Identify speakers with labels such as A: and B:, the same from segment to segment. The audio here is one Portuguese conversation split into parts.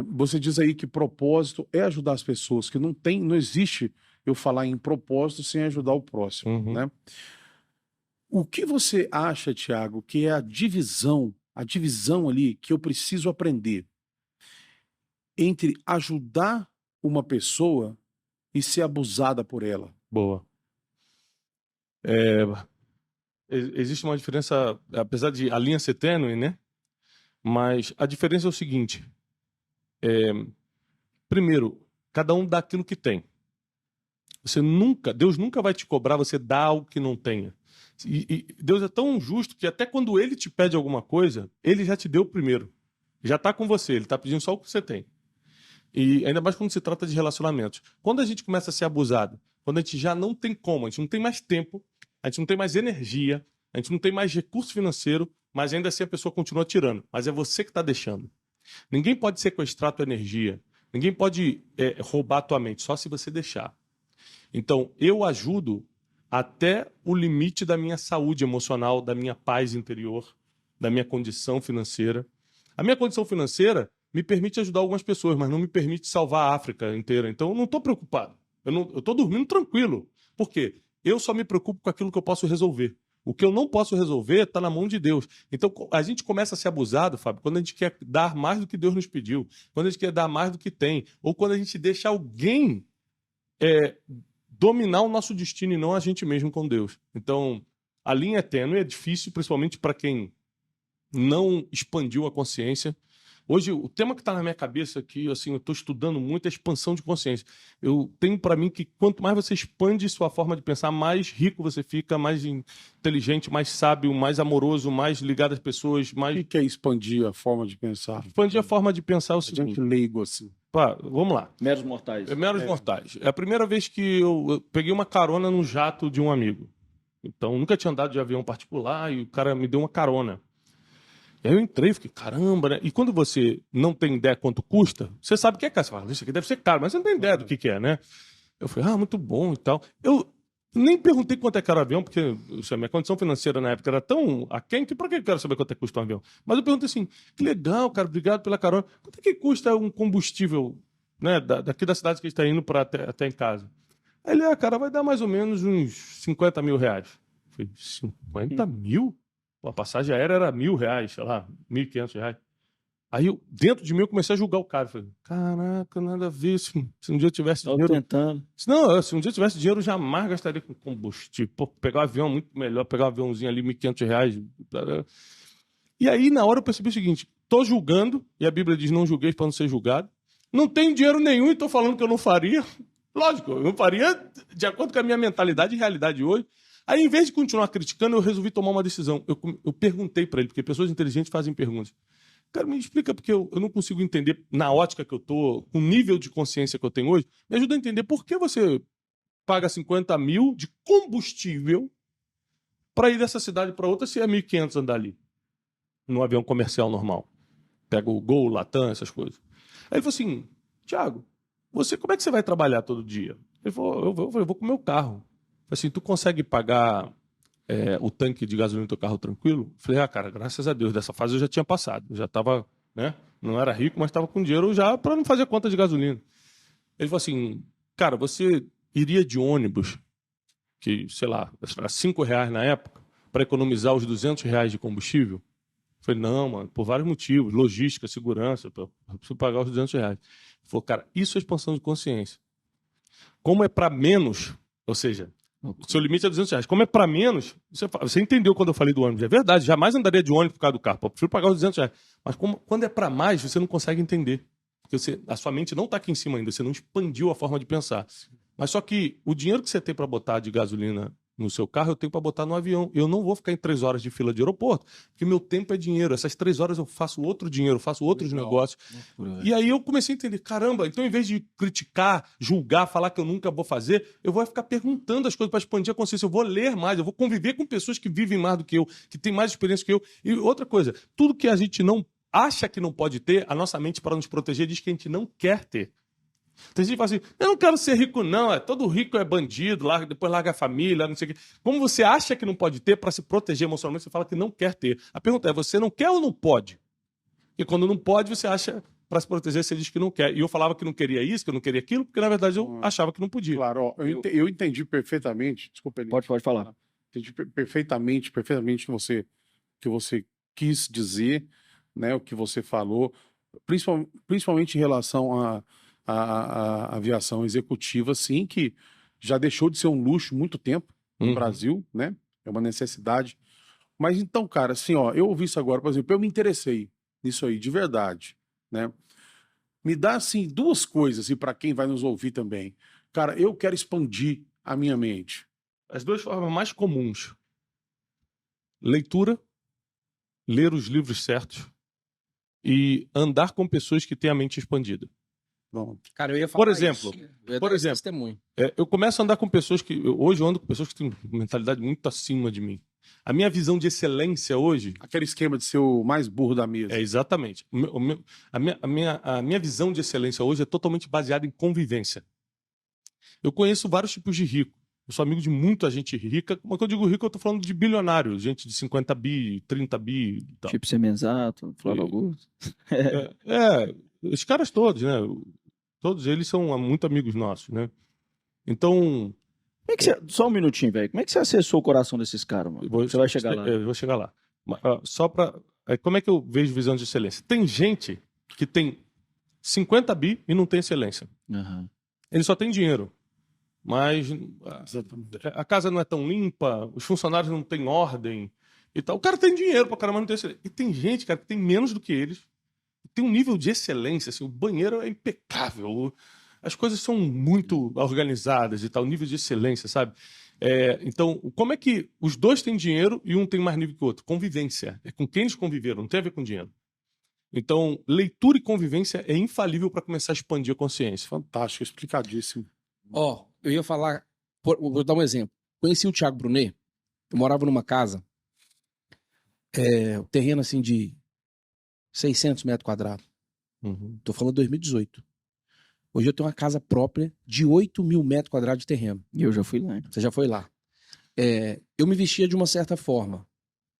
A: Você diz aí que propósito é ajudar as pessoas, que não existe eu falar em propósito sem ajudar o próximo,
B: Uhum.
A: né? O que você acha, Tiago, que é a divisão ali que eu preciso aprender entre ajudar uma pessoa e ser abusada por ela?
B: Boa. Existe uma diferença, apesar de a linha ser tênue, né? Mas a diferença é o seguinte: primeiro, cada um dá aquilo que tem. Deus nunca vai te cobrar você dar algo que não tenha. E Deus é tão justo que até quando Ele te pede alguma coisa, Ele já te deu primeiro. Já está com você, Ele está pedindo só o que você tem. E ainda mais quando se trata de relacionamentos. Quando a gente começa a ser abusado, quando a gente já não tem como, a gente não tem mais tempo, a gente não tem mais energia, a gente não tem mais recurso financeiro, mas ainda assim a pessoa continua tirando. Mas é você que está deixando. Ninguém pode sequestrar a tua energia, ninguém pode roubar a tua mente, só se você deixar. Então, eu ajudo até o limite da minha saúde emocional, da minha paz interior, da minha condição financeira. A minha condição financeira me permite ajudar algumas pessoas, mas não me permite salvar a África inteira. Então, eu não estou preocupado. Eu estou dormindo tranquilo. Por quê? Eu só me preocupo com aquilo que eu posso resolver. O que eu não posso resolver está na mão de Deus. Então, a gente começa a ser abusado, Fábio, quando a gente quer dar mais do que Deus nos pediu, quando a gente quer dar mais do que tem, ou quando a gente deixa alguém dominar o nosso destino e não a gente mesmo com Deus. Então, a linha é tênue, é difícil, principalmente para quem não expandiu a consciência. Hoje, o tema que está na minha cabeça, que assim, eu estou estudando muito, é expansão de consciência. Eu tenho para mim que quanto mais você expande sua forma de pensar, mais rico você fica, mais inteligente, mais sábio, mais amoroso, mais ligado às pessoas,
A: O
B: mais...
A: que é expandir a forma de pensar?
B: Expandir a forma de pensar é o
A: A gente
B: seguinte.
A: leigo assim.
B: Pá, vamos lá.
C: Meros mortais.
B: Meros mortais. É a primeira vez que eu peguei uma carona no jato de um amigo. Então, nunca tinha andado de avião particular e o cara me deu uma carona. E aí eu entrei e fiquei, caramba, né? E quando você não tem ideia quanto custa, você sabe o que é caro. Você fala, isso aqui deve ser caro, mas você não tem ideia do que é, né? Eu falei, muito bom e tal. Eu nem perguntei quanto é que era o avião, porque a minha condição financeira na época era tão aquém que pra que eu quero saber quanto é que custa um avião? Mas eu perguntei assim, que legal, cara, obrigado pela carona. Quanto é que custa um combustível, né, daqui da cidade que a gente está indo para até em casa? Aí ele, cara, vai dar mais ou menos uns 50 mil reais. Eu falei, 50 mil? Pô, a passagem aérea era R$ 1.000, sei lá, R$ 1.500. Aí dentro de mim eu comecei a julgar o cara. Eu falei, caraca, nada a ver. Se um dia eu tivesse
C: Estou
B: dinheiro.
C: tentando.
B: Não, se um dia eu tivesse dinheiro, eu jamais gastaria com combustível. Pô, pegar um avião muito melhor, pegar um aviãozinho ali, R$ 1.500. E aí, na hora, eu percebi o seguinte: tô julgando, e a Bíblia diz: não julgueis para não ser julgado. Não tenho dinheiro nenhum e tô falando que eu não faria. Lógico, eu não faria de acordo com a minha mentalidade e realidade hoje. Aí, em vez de continuar criticando, eu resolvi tomar uma decisão. Eu perguntei para ele, porque pessoas inteligentes fazem perguntas. Cara, me explica, porque eu não consigo entender, na ótica que eu tô, com o nível de consciência que eu tenho hoje, me ajuda a entender por que você paga 50 mil de combustível para ir dessa cidade para outra se é 1.500 andar ali, num avião comercial normal. Pega o Gol, o Latam, essas coisas. Aí ele falou assim, Thiago, como é que você vai trabalhar todo dia? Ele falou, eu vou com o meu carro. Eu falei assim, tu consegue pagar o tanque de gasolina do teu carro tranquilo? Eu falei, cara, graças a Deus, dessa fase eu já tinha passado. Eu já estava, né? Não era rico, mas estava com dinheiro já para não fazer conta de gasolina. Ele falou assim, cara, você iria de ônibus, que, sei lá, era R$ 5 na época, para economizar os R$ 200 de combustível? Eu falei, não, mano, por vários motivos, logística, segurança, eu preciso pagar os R$ 200. Ele falou, cara, isso é expansão de consciência. Como é para menos, ou seja, o seu limite é R$ 200. Como é para menos, você entendeu quando eu falei do ônibus. É verdade, jamais andaria de ônibus por causa do carro. Eu prefiro pagar os R$ 200. Mas quando é para mais, você não consegue entender. Porque a sua mente não está aqui em cima ainda, você não expandiu a forma de pensar. Mas só que o dinheiro que você tem para botar de gasolina no seu carro, eu tenho para botar no avião. Eu não vou ficar em 3 horas de fila de aeroporto, porque meu tempo é dinheiro. Essas 3 horas eu faço outro dinheiro, faço outros negócios. E aí eu comecei a entender, caramba, então em vez de criticar, julgar, falar que eu nunca vou fazer, eu vou ficar perguntando as coisas para expandir a consciência. Eu vou ler mais, eu vou conviver com pessoas que vivem mais do que eu, que têm mais experiência que eu. E outra coisa, tudo que a gente não acha que não pode ter, a nossa mente, para nos proteger, diz que a gente não quer ter. Tem gente que fala assim, eu não quero ser rico não, todo rico é bandido, depois larga a família, não sei o quê. Como você acha que não pode ter, para se proteger emocionalmente, você fala que não quer ter. A pergunta é, você não quer ou não pode? E quando não pode, você acha para se proteger, você diz que não quer. E eu falava que não queria isso, que eu não queria aquilo, porque na verdade eu achava que não podia.
A: Claro, ó, eu entendi perfeitamente. Desculpa, Eli.
C: Pode falar.
A: Entendi perfeitamente o que você quis dizer, né? O que você falou, principalmente em relação à aviação executiva, sim, que já deixou de ser um luxo muito tempo no Brasil, né? É uma necessidade. Mas então, cara, assim, ó, eu ouvi isso agora, por exemplo, eu me interessei nisso aí, de verdade, né? Me dá, assim, duas coisas, e para quem vai nos ouvir também. Cara, eu quero expandir a minha mente.
B: As duas formas mais comuns: leitura, ler os livros certos e andar com pessoas que têm a mente expandida.
A: Bom,
D: Cara, eu ia falar
B: Por exemplo,
D: isso. Eu ia
B: por
D: dar esse
B: exemplo,
D: testemunho.
B: eu começo a andar com pessoas que... Hoje eu ando com pessoas que têm mentalidade muito acima de mim. A minha visão de excelência hoje...
A: aquele esquema de ser o mais burro da mesa.
B: É, exatamente. A minha visão de excelência hoje é totalmente baseada em convivência. Eu conheço vários tipos de rico. Eu sou amigo de muita gente rica. Quando eu digo rico, eu tô falando de bilionário. Gente de 50 bi, 30 bi e tal.
C: Tipo Semenzato, Flávio Augusto.
B: Os caras todos, né? Todos eles são muito amigos nossos, né? Então...
C: Como é que você... Só um minutinho, velho. Como é que você acessou o coração desses caras, mano? Você vai chegar lá.
B: Eu vou chegar lá. Só pra... Como é que eu vejo visão de excelência? Tem gente que tem 50 bi e não tem excelência.
C: Uhum.
B: Ele só tem dinheiro. Mas a casa não é tão limpa, os funcionários não têm ordem e tal. O cara tem dinheiro pra caramba, mas não tem excelência. E tem gente, cara, que tem menos do que eles. Tem um nível de excelência, assim, o banheiro é impecável, as coisas são muito organizadas e tal, nível de excelência, sabe? Então, como é que os dois têm dinheiro e um tem mais nível que o outro? Convivência. É com quem eles conviveram, não tem a ver com dinheiro. Então, leitura e convivência é infalível para começar a expandir a consciência.
A: Fantástico, explicadíssimo.
D: Ó, eu ia falar... Vou dar um exemplo. Conheci o Thiago Brunet. Eu morava numa casa. O terreno, assim, de 600 metros quadrados. Tô falando de 2018. Hoje eu tenho uma casa própria de 8 mil metros quadrados de terreno.
C: E eu já fui lá.
D: Você já foi lá. Eu me vestia de uma certa forma.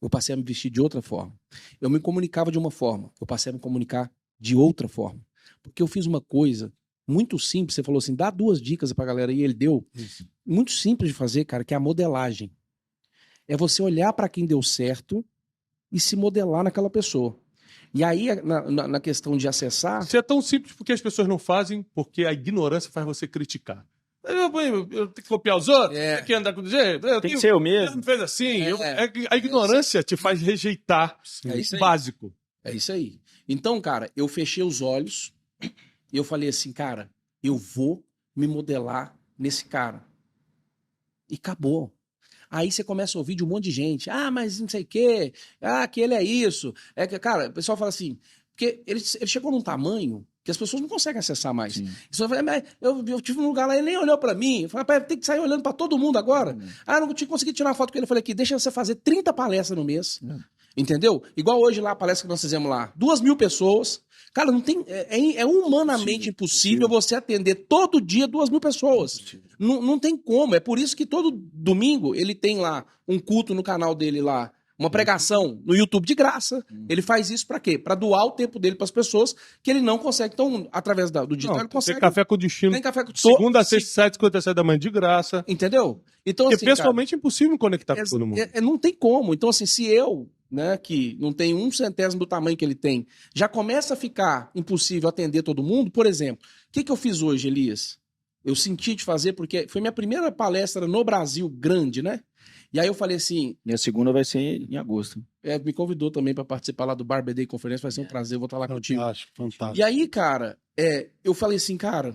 D: Eu passei a me vestir de outra forma. Eu me comunicava de uma forma. Eu passei a me comunicar de outra forma. Porque eu fiz uma coisa muito simples. Você falou assim, dá 2 dicas pra galera. E ele deu.
A: Isso.
D: Muito simples de fazer, cara, que é a modelagem. É você olhar pra quem deu certo e se modelar naquela pessoa. E aí, na questão de acessar...
B: Isso é tão simples porque as pessoas não fazem, porque a ignorância faz você criticar. Eu tenho que copiar os outros, tenho que andar com o jeito.
C: Tem que ser eu mesmo.
B: Não fez assim. A ignorância te faz rejeitar
D: isso
B: o
D: aí.
B: básico.
D: É isso aí. Então, cara, eu fechei os olhos e eu falei assim, cara, eu vou me modelar nesse cara. E acabou. Aí você começa a ouvir de um monte de gente. Ah, mas não sei o quê. Ah, que ele é isso. Cara, o pessoal fala assim... Porque ele chegou num tamanho que as pessoas não conseguem acessar mais.
C: Sim.
D: Você fala, mas eu tive um lugar lá, ele nem olhou pra mim. Eu falei, tem que sair olhando pra todo mundo agora. Não consegui tirar uma foto com ele. Eu falei aqui, deixa você fazer 30 palestras no mês. Entendeu? Igual hoje lá, a palestra que nós fizemos lá. 2.000 pessoas. Cara, não tem, é humanamente impossível você atender todo dia 2.000 pessoas. Não tem como. É por isso que todo domingo ele tem lá um culto no canal dele lá, uma pregação no YouTube de graça. Ele faz isso pra quê? Pra doar o tempo dele pras pessoas que ele não consegue. Então, através do digital, ele consegue.
B: Tem café com destino.
D: Tem café com destino.
B: Segunda, sexta, 7h57 da manhã de graça.
D: Entendeu? Então,
B: Porque
D: assim,
B: pessoalmente é impossível me conectar com todo mundo.
D: não tem como. Então, assim, se eu, né, que não tenho 1/100º do tamanho que ele tem, já começa a ficar impossível atender todo mundo, por exemplo, o que eu fiz hoje, Elias? Eu senti de fazer, porque foi minha primeira palestra no Brasil grande, né? E aí eu falei assim...
C: Minha segunda vai ser em agosto.
D: Me convidou também para participar lá do Barber Day Conferência, vai ser um prazer, eu vou estar lá contigo.
A: Fantástico.
D: E aí, cara, eu falei assim, cara,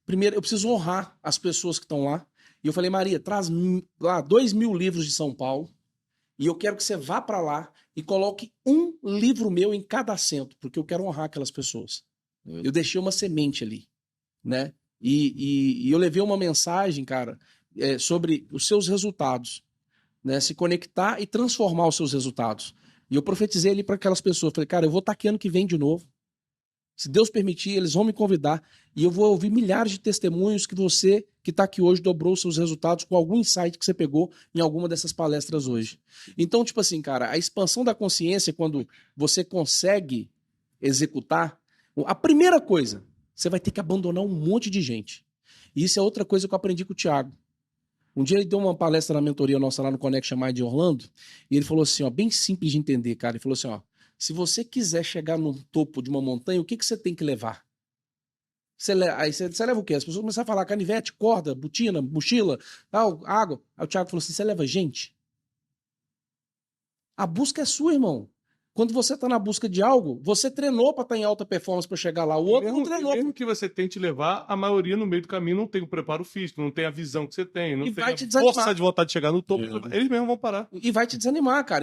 D: primeiro eu preciso honrar as pessoas que estão lá. E eu falei, Maria, traz lá 2.000 livros de São Paulo e eu quero que você vá para lá e coloque um livro meu em cada assento, porque eu quero honrar aquelas pessoas. Eu deixei uma semente ali, né? E eu levei uma mensagem, cara, sobre os seus resultados. Né, se conectar e transformar os seus resultados. E eu profetizei ali para aquelas pessoas. Falei, cara, eu vou estar aqui ano que vem de novo. Se Deus permitir, eles vão me convidar. E eu vou ouvir milhares de testemunhos que você, que está aqui hoje, dobrou os seus resultados com algum insight que você pegou em alguma dessas palestras hoje. Então, tipo assim, cara, a expansão da consciência, quando você consegue executar, A primeira coisa, você vai ter que abandonar um monte de gente. E isso é outra coisa que eu aprendi com o Thiago. Um dia ele deu uma palestra na mentoria nossa lá no Connection Mind de Orlando, e ele falou assim, ó, bem simples de entender, cara. Ele falou assim, ó, se você quiser chegar no topo de uma montanha, o que você tem que levar? Aí você leva o quê? As pessoas começaram a falar canivete, corda, botina, mochila, tal, água. Aí o Thiago falou assim, você leva gente? A busca é sua, irmão. Quando você tá na busca de algo, você treinou pra estar em alta performance pra chegar lá. O outro não treinou.
B: Mesmo que você tente levar, a maioria no meio do caminho não tem o preparo físico, não tem a visão que você tem, não
D: E
B: tem
D: vai
B: a
D: te desanimar.
B: força de vontade de chegar no topo. Eles mesmos vão parar.
D: E vai te desanimar, cara.